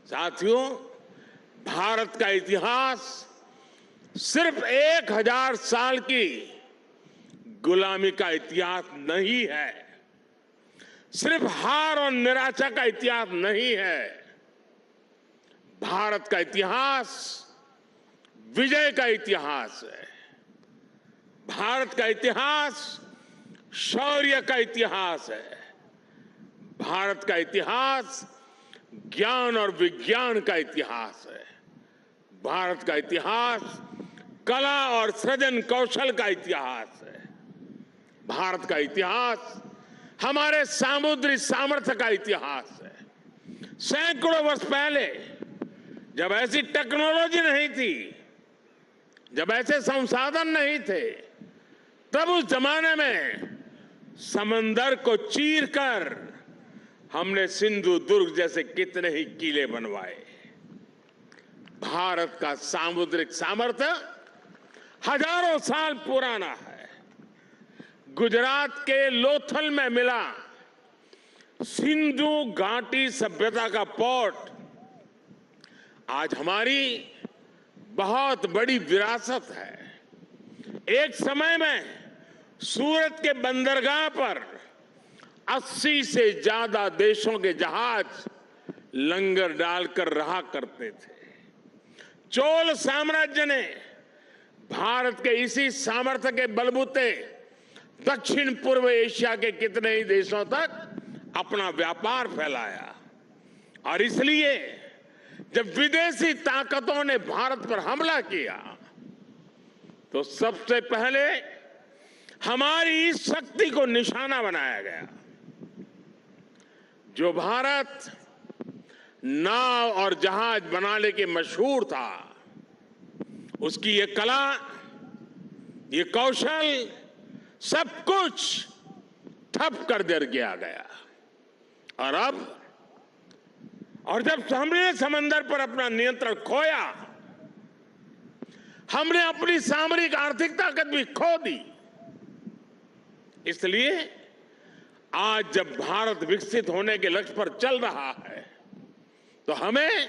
साथियों, भारत का इतिहास सिर्फ 1000 साल की गुलामी का इतिहास नहीं है, सिर्फ हार और निराशा का इतिहास नहीं है। भारत का इतिहास विजय का इतिहास है। भारत का इतिहास शौर्य का इतिहास है। भारत का इतिहास ज्ञान और विज्ञान का इतिहास है। भारत का इतिहास कला और सृजन कौशल का इतिहास है। भारत का इतिहास हमारे सामुद्रिक सामर्थ्य का इतिहास है। सैकड़ों वर्ष पहले जब ऐसी टेक्नोलॉजी नहीं थी, जब ऐसे संसाधन नहीं थे, तब उस जमाने में समंदर को चीरकर हमने सिंधु दुर्ग जैसे कितने ही किले बनवाए। भारत का सामुद्रिक सामर्थ्य हजारों साल पुराना है। गुजरात के लोथल में मिला सिंधु घाटी सभ्यता का पोर्ट आज हमारी बहुत बड़ी विरासत है। एक समय में सूरत के बंदरगाह पर 80 से ज्यादा देशों के जहाज लंगर डालकर रहा करते थे। चोल साम्राज्य ने भारत के इसी सामर्थ्य के बलबूते दक्षिण पूर्व एशिया के कितने ही देशों तक अपना व्यापार फैलाया। और इसलिए जब विदेशी ताकतों ने भारत पर हमला किया तो सबसे पहले हमारी इस शक्ति को निशाना बनाया गया। जो भारत नाव और जहाज बनाने के मशहूर था, उसकी ये कला, ये कौशल, सब कुछ ठप कर दिया गया। और जब हमने समंदर पर अपना नियंत्रण खोया, हमने अपनी सामरिक आर्थिक ताकत भी खो दी। इसलिए आज जब भारत विकसित होने के लक्ष्य पर चल रहा है, तो हमें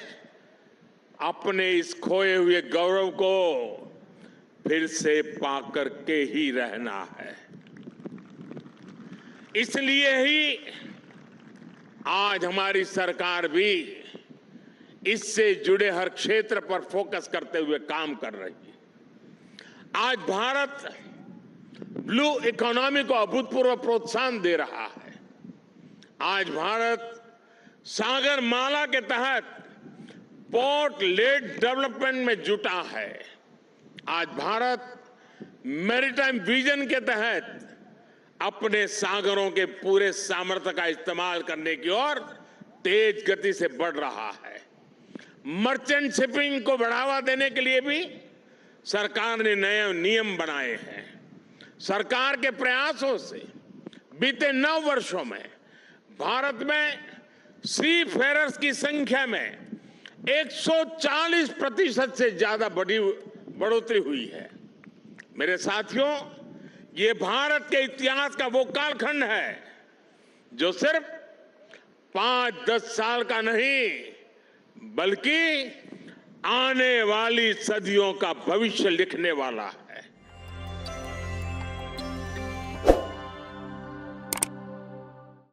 अपने इस खोए हुए गौरव को फिर से पाकर के ही रहना है। इसलिए ही आज हमारी सरकार भी इससे जुड़े हर क्षेत्र पर फोकस करते हुए काम कर रही है। आज भारत ब्लू इकोनॉमी को अभूतपूर्व प्रोत्साहन दे रहा है। आज भारत सागर माला के तहत पोर्ट लेड डेवलपमेंट में जुटा है। आज भारत मैरीटाइम विजन के तहत अपने सागरों के पूरे सामर्थ्य का इस्तेमाल करने की ओर तेज गति से बढ़ रहा है। मर्चेंट शिपिंग को बढ़ावा देने के लिए भी सरकार ने नए नियम बनाए हैं। सरकार के प्रयासों से बीते 9 वर्षों में भारत में सी फेरर्स की संख्या में 140% से ज्यादा बढ़ोतरी हुई है। मेरे साथियों, ये भारत के इतिहास का वो कालखंड है जो सिर्फ 5-10 साल का नहीं, बल्कि आने वाली सदियों का भविष्य लिखने वाला है।